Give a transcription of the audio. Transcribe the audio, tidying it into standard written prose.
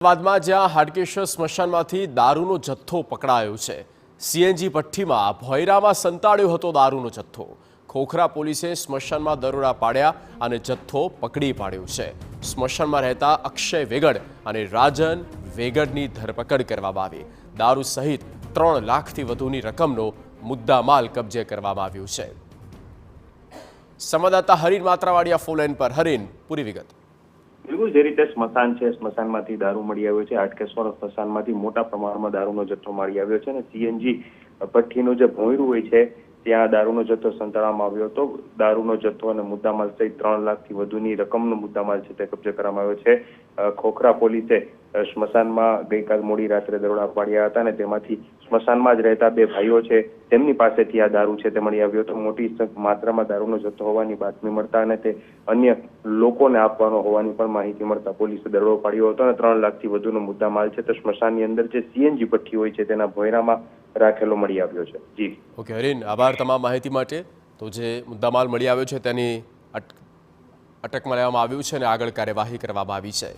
અમદાવાદમાં જ્યાં હાડકેશ્વર સ્મશાનમાંથી દારૂનો જથ્થો પકડાયો છે। સીએનજી ભઠ્ઠીમાં ભોયરામાં સંતાડ્યો હતો દારૂનો જથ્થો। ખોખરા પોલીસે સ્મશાનમાં દરોડા પાડ્યા અને જથ્થો પકડી પાડ્યો છે। સ્મશાનમાં રહેતા અક્ષય વેગડ અને રાજન વેગડની ધરપકડ કરવામાં આવી। દારૂ સહિત 3 લાખથી વધુની રકમનો મુદ્દામાલ કબજે કરવામાં આવ્યો છે। સંવાદદાતા હરીન માત્રાવાડિયા ફોન લાઈન પર। હરીન, પૂરી વિગત। बिल्कुल जे रीते स्मशान है, स्मशान में दारू मळी आव्यो छे। हाटकेश्वर स्मशान में मोटा प्रमाण में दारूनो जथ्थो मळी आव्यो छे। सीएनजी भट्ठीनुं जे भोंयरुं होय छे त्यां दारूनो जथ्थो संताडવામાં આવ્યો હતો। दारूनो जथ्थो અને मुद्दामाल सहित 3 લાખથી વધુની રકમનો મુદ્દામાલ છે તે કબજે કરવામાં આવ્યો છે। ખોખરા પોલીસે સ્મશાનમાં ગઈકાલ મોડી રાત્રે દરોડા પાડ્યા હતા અને તેમાંથી સ્મશાનમાં જ રહેતા 2 ભાઈઓ છે તેમની પાસેથી આ દારૂ છે તે મળી આવ્યો હતો। મોટી માત્રામાં દારૂનો જથ્થો હોવાની બાતમી મળતા અને તે અન્ય લોકોને આપવાનો હોવાની પણ માહિતી મળતા પોલીસે દરોડો પાડ્યો હતો અને 3 લાખથી વધુનો મુદ્દામાલ છે તે સ્મશાનની અંદર જે સીએનજી ભઠ્ઠી હોય છે તેના ભોયરામાં રાખેલો મળી આવ્યો છે। જી ઓકે હરીન, આભાર તમામ માહિતી માટે। તો જે મુદ્દામાલ મળી આવ્યો છે તેની અટકમાં લેવામાં આવ્યું છે અને આગળ કાર્યવાહી કરવામાં આવી છે।